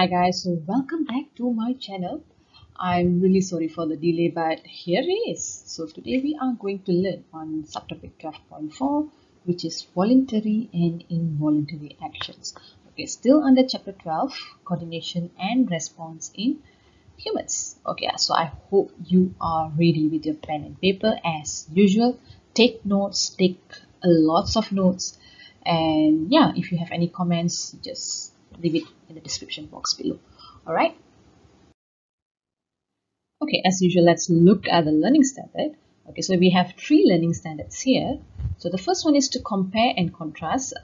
Hi guys, so welcome back to my channel. I'm really sorry for the delay, but here it is. So today we are going to learn on subtopic 12.4, which is voluntary and involuntary actions. Okay, still under chapter 12, coordination and response in humans. Okay, so I hope you are ready with your pen and paper as usual. Take notes, take lots of notes, and yeah, if you have any comments, just leave it in the description box below. All right. Okay, as usual, let's look at the learning standard. Okay, so we have three learning standards here. So the first one is to compare and contrast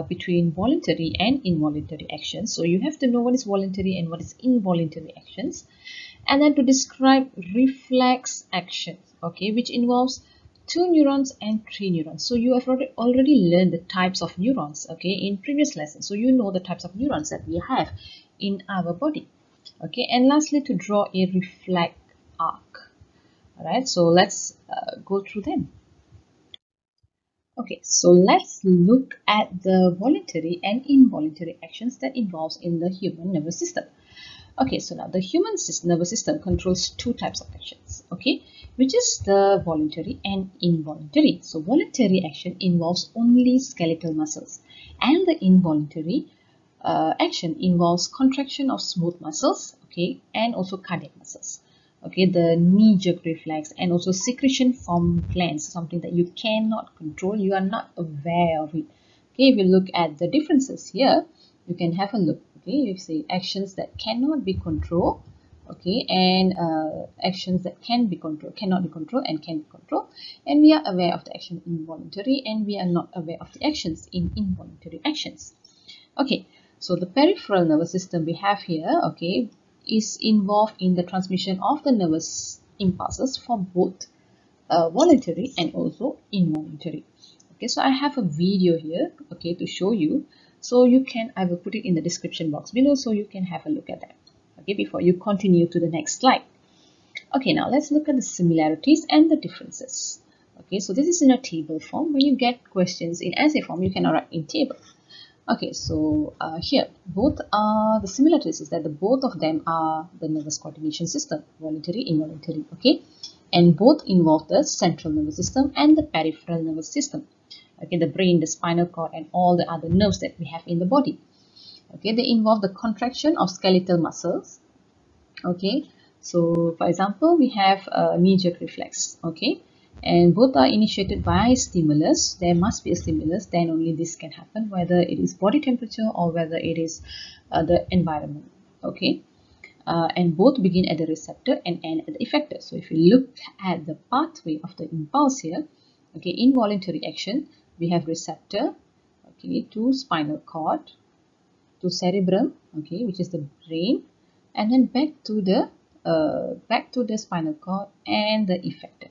between voluntary and involuntary actions. So you have to know what is voluntary and what is involuntary actions. And then to describe reflex action, okay, which involves 2 neurons and 3 neurons. So you have already learned the types of neurons, okay, in previous lessons. So you know the types of neurons that we have in our body. Okay, and lastly, to draw a reflex arc. All right, so let's go through them. Okay, so let's look at the voluntary and involuntary actions that involves in the human nervous system. Okay, so now the human nervous system controls two types of actions, okay, which is the voluntary and involuntary. So voluntary action involves only skeletal muscles, and the involuntary action involves contraction of smooth muscles, okay, and also cardiac muscles. Okay, the knee-jerk reflex and also secretion from glands, something that you cannot control, you are not aware of it. Okay, if you look at the differences here, you can have a look. Okay, you see actions that cannot be controlled, okay, and actions that can be controlled, cannot be controlled, and can be controlled. And we are aware of the action involuntary, and we are not aware of the actions in involuntary actions. Okay, so the peripheral nervous system we have here, okay, is involved in the transmission of the nervous impulses for both voluntary and also involuntary. Okay, so I have a video here, okay, to show you. So you can, I will put it in the description box below so you can have a look at that, okay, before you continue to the next slide. Okay, now let's look at the similarities and the differences. Okay, so this is in a table form. When you get questions in essay form, you can write in table. Okay, so here both are the similarities is that both of them are the nervous coordination system, voluntary, involuntary, okay, and both involve the central nervous system and the peripheral nervous system, okay, the brain, the spinal cord, and all the other nerves that we have in the body. Okay, they involve the contraction of skeletal muscles. Okay, so for example, we have a knee-jerk reflex, okay, and both are initiated by stimulus. There must be a stimulus, then only this can happen, whether it is body temperature or whether it is the environment, okay, and both begin at the receptor and end at the effector. So if you look at the pathway of the impulse here, okay, involuntary action, we have receptor, okay, to spinal cord, to cerebrum, okay, which is the brain, and then back to the spinal cord and the effector.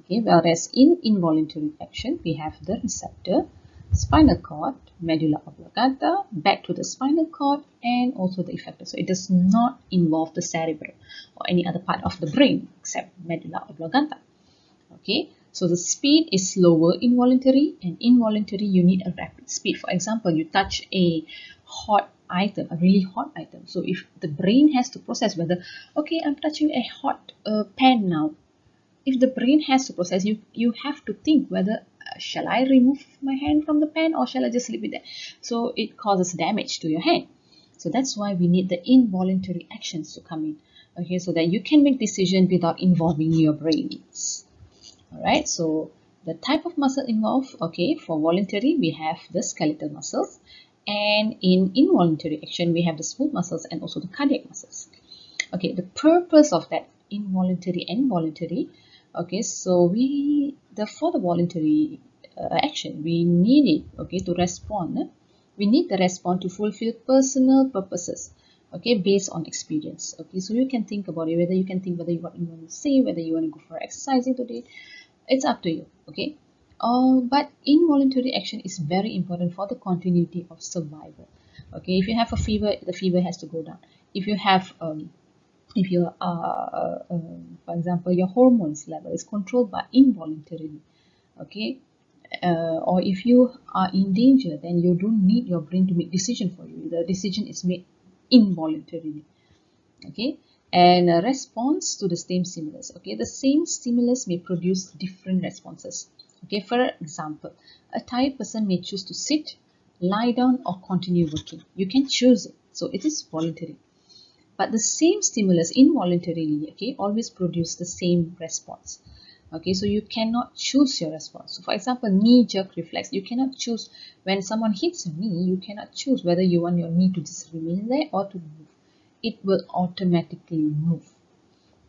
Okay, whereas in involuntary action, we have the receptor, spinal cord, medulla oblongata, back to the spinal cord, and also the effector. So it does not involve the cerebrum or any other part of the brain except medulla oblongata. Okay, so the speed is slower involuntary, and involuntary you need a rapid speed. For example, you touch a hot item, a really hot item. So if the brain has to process whether, okay, I'm touching a hot pan now. If the brain has to process, you have to think whether shall I remove my hand from the pan or shall I just leave it there? So it causes damage to your hand. So that's why we need the involuntary actions to come in, okay, so that you can make decisions without involving your brains. All right, so the type of muscle involved, okay, for voluntary we have the skeletal muscles, and in involuntary action we have the smooth muscles and also the cardiac muscles. Okay, the purpose of that involuntary and voluntary, okay, so for the voluntary action we need it, okay, to respond. We need the response to fulfill personal purposes, okay, based on experience. Okay, so you can think about it, whether you want to say, whether you want to go for exercising today, it's up to you, okay. But involuntary action is very important for the continuity of survival. Okay, if you have a fever, the fever has to go down. If you have if you are for example, your hormones level is controlled by involuntarily, okay, or if you are in danger, then you don't need your brain to make decision for you. The decision is made involuntarily. Okay, and a response to the same stimulus. Okay, the same stimulus may produce different responses. Okay, for example, a tired person may choose to sit, lie down, or continue working. You can choose it, so it is voluntary. But the same stimulus involuntarily, okay, always produce the same response. Okay, so you cannot choose your response. So for example, knee jerk reflex, you cannot choose when someone hits your knee, you cannot choose whether you want your knee to just remain there or to move. It will automatically move.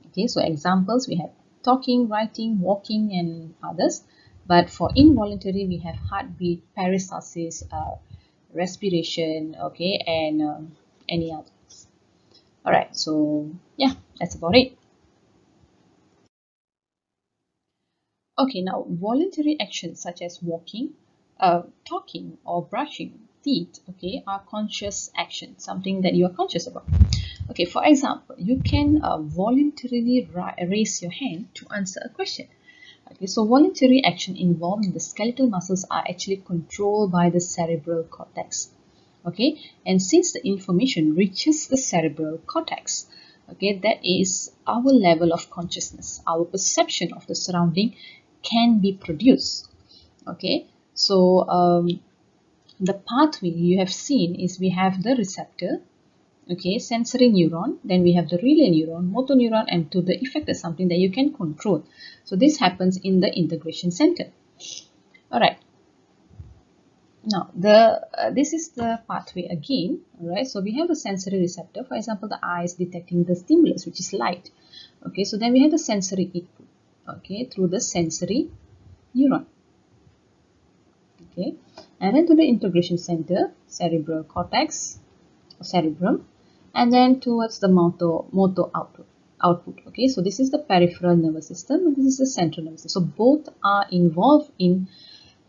Okay, so examples we have talking, writing, walking, and others. But for involuntary, we have heartbeat, peristalsis, respiration, okay, and any others. All right, so yeah, that's about it. Okay, now voluntary actions such as walking, talking, or brushing teeth, okay, are conscious actions, something that you are conscious about. Okay, for example, you can voluntarily raise your hand to answer a question. Okay, so voluntary action involving the skeletal muscles are actually controlled by the cerebral cortex. Okay, and since the information reaches the cerebral cortex, okay, that is our level of consciousness, our perception of the surrounding can be produced. Okay, so the pathway you have seen is we have the receptor, okay, sensory neuron, then we have the relay neuron, motor neuron, and to the effector, something that you can control. So this happens in the integration center. All right. Now this is the pathway again. All right. So we have the sensory receptor. For example, the eyes detecting the stimulus, which is light. Okay. So then we have the sensory input. Okay, through the sensory neuron. Okay, and then to the integration center, cerebral cortex, or cerebrum, and then towards the motor output. Okay, so this is the peripheral nervous system and this is the central nervous system. So both are involved in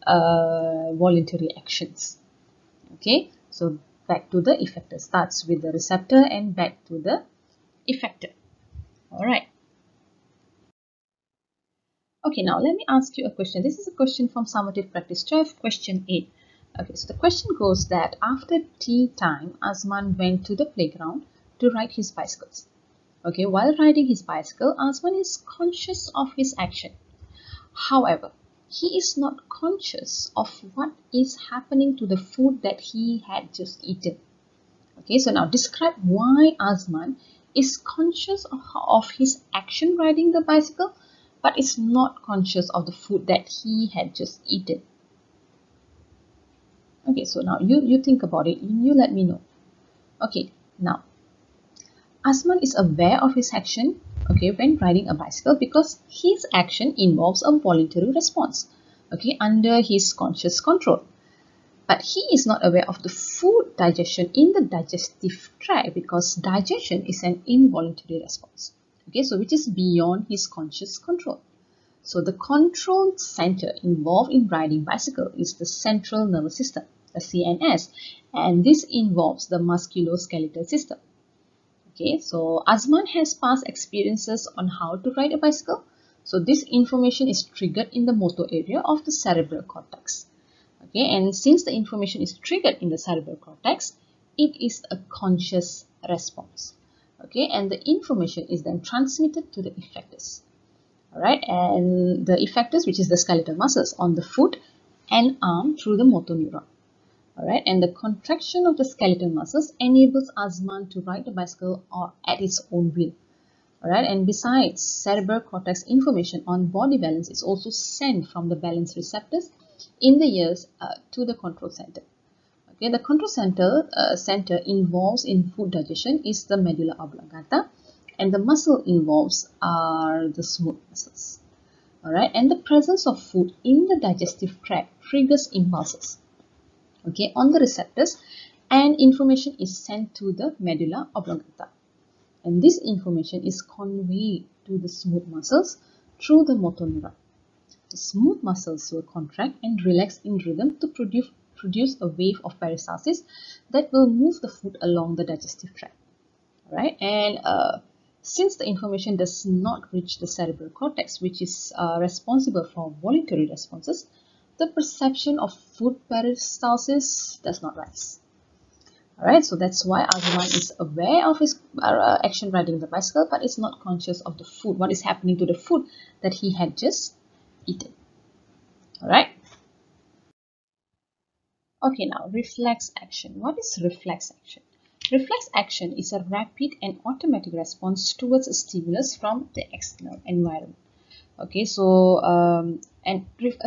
voluntary actions. Okay, so back to the effector, starts with the receptor and back to the effector. All right. Okay, now let me ask you a question. This is a question from Summative Practice 12, question 8. Okay, so the question goes that after tea time, Azman went to the playground to ride his bicycles. Okay, while riding his bicycle, Azman is conscious of his action. However, he is not conscious of what is happening to the food that he had just eaten. Okay, so now describe why Azman is conscious of his action riding the bicycle, but is not conscious of the food that he had just eaten. Okay, so now you think about it, you let me know. Okay, now Azman is aware of his action, okay, when riding a bicycle because his action involves a voluntary response, okay, under his conscious control. But he is not aware of the food digestion in the digestive tract because digestion is an involuntary response. Okay, so which is beyond his conscious control. So the control center involved in riding bicycle is the central nervous system, the CNS, and this involves the musculoskeletal system. Okay, so Azman has past experiences on how to ride a bicycle. So this information is triggered in the motor area of the cerebral cortex. Okay, and since the information is triggered in the cerebral cortex, it is a conscious response. Okay, and the information is then transmitted to the effectors. Alright, and the effectors, which is the skeletal muscles on the foot and arm through the motor neuron. Alright, and the contraction of the skeletal muscles enables Azman to ride the bicycle or at its own will. Alright, and besides, cerebral cortex information on body balance is also sent from the balance receptors in the ears to the control center. Okay, the control center involves in food digestion is the medulla oblongata, and the muscle involves are the smooth muscles. Alright, and the presence of food in the digestive tract triggers impulses, okay, on the receptors, and information is sent to the medulla oblongata. And this information is conveyed to the smooth muscles through the motor neuron. The smooth muscles will contract and relax in rhythm to produce a wave of peristalsis that will move the food along the digestive tract. Right? And since the information does not reach the cerebral cortex, which is responsible for voluntary responses, the perception of food peristalsis does not rise. Alright, so that's why Azman is aware of his action riding the bicycle, but is not conscious of the food, what is happening to the food that he had just eaten. Alright. Okay, now reflex action. What is reflex action? Reflex action is a rapid and automatic response towards a stimulus from the external environment. Okay, so a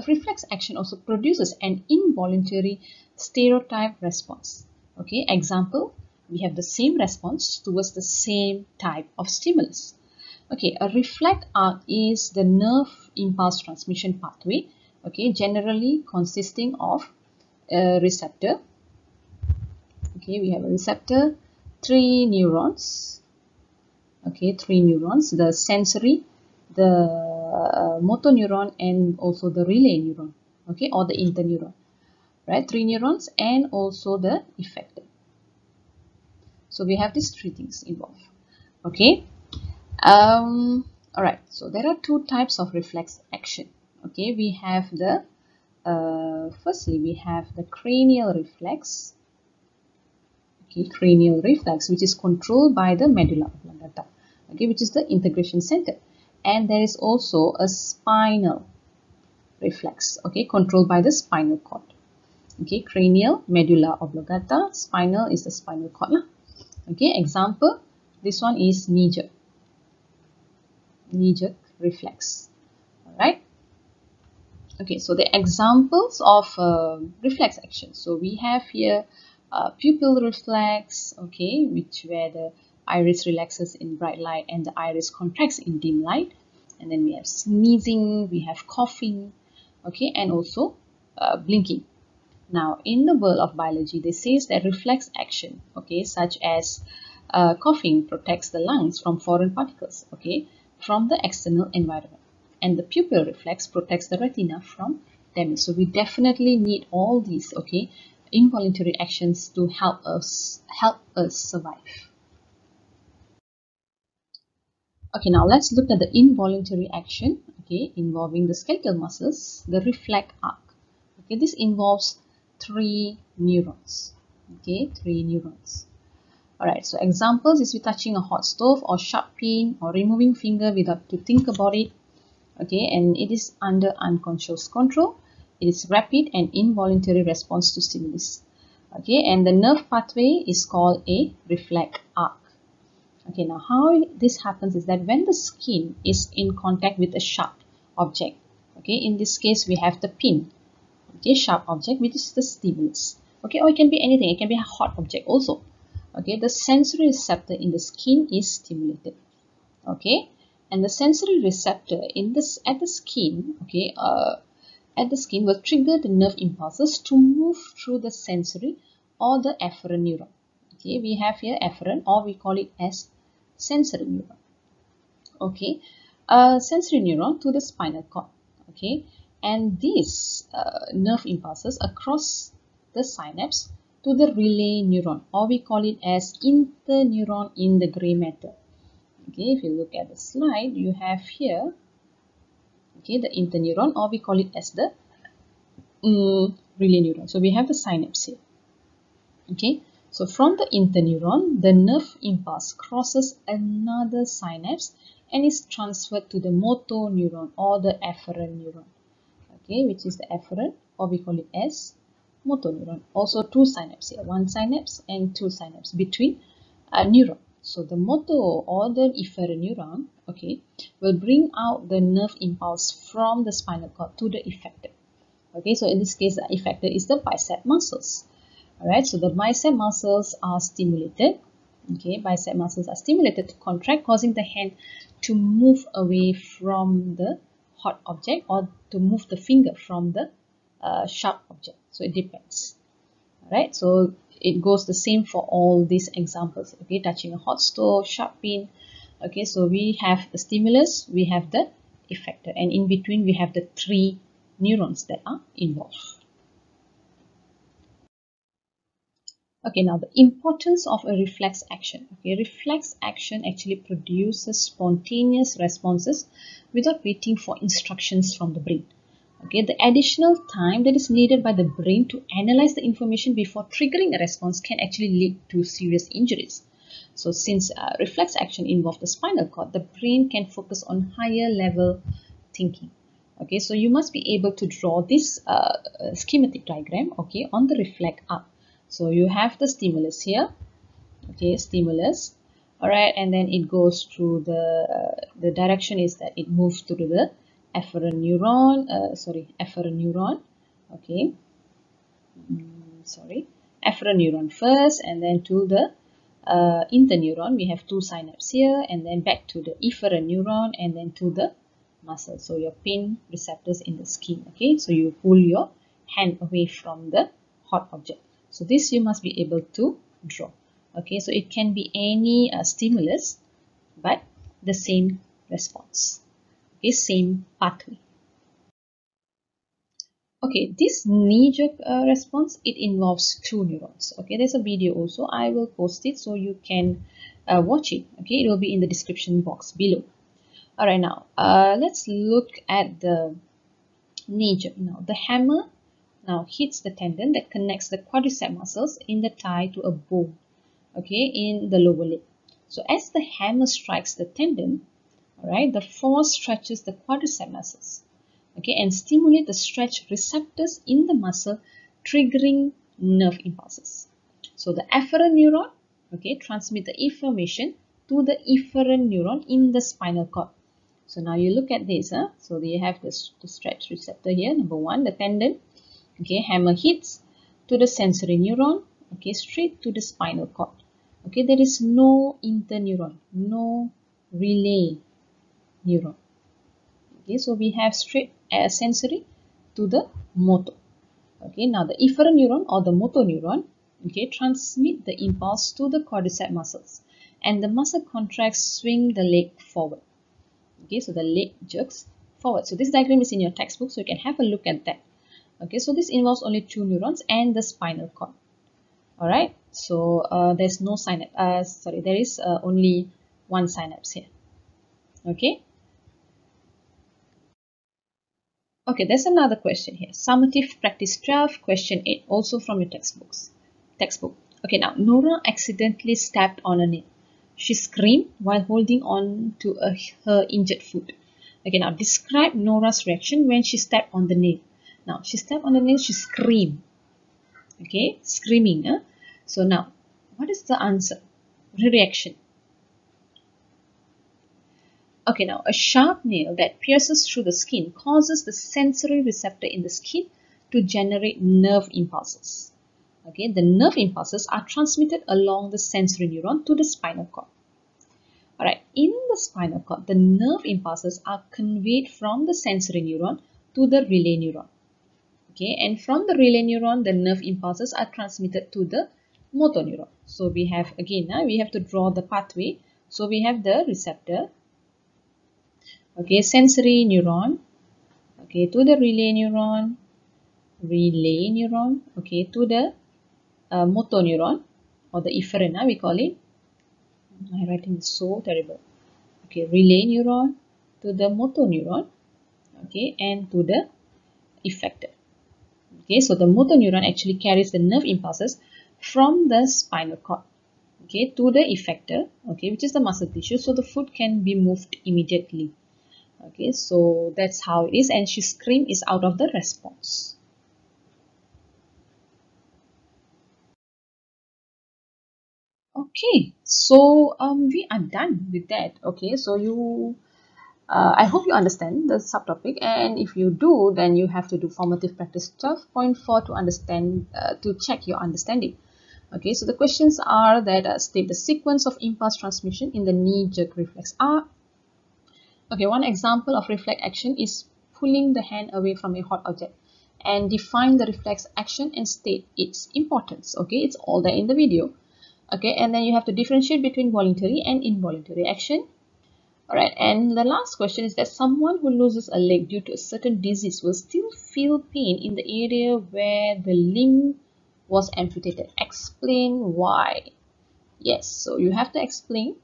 reflex action also produces an involuntary stereotype response. Okay, example, we have the same response towards the same type of stimulus. Okay, a reflex arc is the nerve impulse transmission pathway, okay, generally consisting of a receptor. Okay, we have a receptor, 3 neurons. Okay, 3 neurons, the sensory, the motor neuron, and also the relay neuron, okay, or the interneuron, right? 3 neurons and also the effector. So we have these 3 things involved. Okay. All right. So there are 2 types of reflex action. Okay, we have the firstly we have the cranial reflex. Okay, cranial reflex, which is controlled by the medulla oblongata. Okay, which is the integration center. And there is also a spinal reflex, okay, controlled by the spinal cord. Okay, cranial, medulla oblongata, spinal is the spinal cord. Okay, example, this one is knee jerk reflex. Alright. Okay, so the examples of reflex action. So we have here pupil reflex, okay, where the iris relaxes in bright light and the iris contracts in dim light. And then we have sneezing, we have coughing, okay, and also blinking. Now, in the world of biology, they say that reflex action, okay, such as coughing protects the lungs from foreign particles, okay, from the external environment. And the pupil reflex protects the retina from damage. So we definitely need all these, okay, involuntary actions to help us survive. Okay, now let's look at the involuntary action, okay, involving the skeletal muscles, the reflex arc. Okay, this involves 3 neurons. Okay, 3 neurons. Alright, so examples is with touching a hot stove or sharp pain or removing finger without to think about it. Okay, and it is under unconscious control. It is rapid and involuntary response to stimulus. Okay, and the nerve pathway is called a reflex arc. Okay, now how this happens is that when the skin is in contact with a sharp object, okay, in this case we have the pin, okay, sharp object, which is the stimulus. Okay, or it can be anything, it can be a hot object also. Okay, the sensory receptor in the skin is stimulated. Okay, and the sensory receptor at the skin, okay, at the skin will trigger the nerve impulses to move through the sensory or the efferent neuron. Okay, we have here efferent, or we call it as sensory neuron. Okay, sensory neuron to the spinal cord. Okay, and these nerve impulses across the synapse to the relay neuron, or we call it as interneuron in the gray matter. Okay, if you look at the slide, you have here, okay, the interneuron, or we call it as the relay neuron. So we have the synapse here. Okay, so from the interneuron, the nerve impulse crosses another synapse and is transferred to the motor neuron or the efferent neuron. Okay, which is the efferent, or we call it as motor neuron. Also 2 synapses here, 1 synapse and 2 synapses between a neuron. So the motor or the efferent neuron, okay, will bring out the nerve impulse from the spinal cord to the effector. Okay, so in this case, the effector is the bicep muscles. Alright, so the bicep muscles are stimulated. Okay, bicep muscles are stimulated to contract, causing the hand to move away from the hot object or to move the finger from the sharp object. So it depends. Alright, so it goes the same for all these examples. Okay, touching a hot stove, sharp pain. Okay, so we have the stimulus, we have the effector, and in between we have the 3 neurons that are involved. Okay, now the importance of a reflex action. Okay, reflex action actually produces spontaneous responses without waiting for instructions from the brain. Okay, the additional time that is needed by the brain to analyze the information before triggering a response can actually lead to serious injuries. So since reflex action involves the spinal cord, the brain can focus on higher level thinking. Okay, so you must be able to draw this schematic diagram, okay, on the reflect up. So you have the stimulus here, okay, stimulus, all right, and then it goes through the direction is that it moves through the efferent neuron, efferent neuron, okay, efferent neuron first, and then to the interneuron. We have two synapses here, and then back to the efferent neuron, and then to the muscle. So your pain receptors in the skin. Okay, so you pull your hand away from the hot object. So this you must be able to draw. Okay, so it can be any stimulus, but the same response. Okay, same pathway. Okay, this knee-jerk response, it involves two neurons. Okay, there's a video also. I will post it so you can watch it. Okay, it will be in the description box below. Alright, now let's look at the knee-jerk. Now, the hammer now hits the tendon that connects the quadricep muscles in the thigh to a bone, okay, in the lower leg. So as the hammer strikes the tendon, alright, the force stretches the quadricep muscles, okay, and stimulate the stretch receptors in the muscle, triggering nerve impulses. So the efferent neuron, okay, transmit the information to the efferent neuron in the spinal cord. So now you look at this, so you have the stretch receptor here, number one, the tendon, okay, hammer hits to the sensory neuron, okay, straight to the spinal cord. Okay, there is no interneuron, no relay neuron. Okay, so we have straight sensory to the motor. Okay, now the efferent neuron or the motor neuron, okay, transmit the impulse to the quadricep muscles, and the muscle contracts, swing the leg forward. Okay, so the leg jerks forward. So this diagram is in your textbook, so you can have a look at that. Okay, so this involves only two neurons and the spinal cord. All right, so there's no synapse. There is only one synapse here. Okay. Okay, there's another question here. Summative practice 12, question 8, also from your textbook. Okay, now Nora accidentally stepped on a nail. She screamed while holding on to her injured foot. Okay, now describe Nora's reaction when she stepped on the nail. Now, she stepped on the nail, she screamed. Okay, screaming. So now, what is the answer? Reaction. Okay, now a sharp nail that pierces through the skin causes the sensory receptor in the skin to generate nerve impulses. Okay, the nerve impulses are transmitted along the sensory neuron to the spinal cord. Alright, in the spinal cord, the nerve impulses are conveyed from the sensory neuron to the relay neuron. Okay, and from the relay neuron, the nerve impulses are transmitted to the motor neuron. So we have, again, we have to draw the pathway. So we have the receptor, okay, sensory neuron, okay, to the relay neuron, okay, to the motor neuron, or the efferent, we call it. My writing is so terrible. Okay, relay neuron to the motor neuron, okay, and to the effector. Okay, so the motor neuron actually carries the nerve impulses from the spinal cord, okay, to the effector, okay, which is the muscle tissue, so the foot can be moved immediately. Okay, so that's how it is, and she screamed is out of the response. Okay, so we are done with that. Okay, so you I hope you understand the subtopic, and if you do, then you have to do formative practice 12.4 to understand, to check your understanding. Okay, so the questions are that state the sequence of impulse transmission in the knee-jerk reflex. Okay, one example of reflex action is pulling the hand away from a hot object, and define the reflex action and state its importance. Okay, it's all there in the video. Okay, and then you have to differentiate between voluntary and involuntary action. Alright, and the last question is that someone who loses a leg due to a certain disease will still feel pain in the area where the limb was amputated. Explain why. Yes, so you have to explain,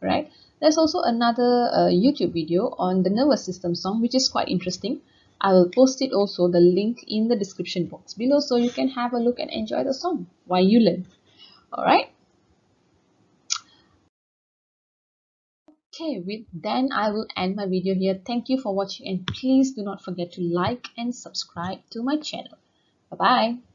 right? There's also another YouTube video on the nervous system song, which is quite interesting. I will post it also, the link in the description box below, so you can have a look and enjoy the song while you learn. Alright? Okay, then I will end my video here. Thank you for watching, and please do not forget to like and subscribe to my channel. Bye bye.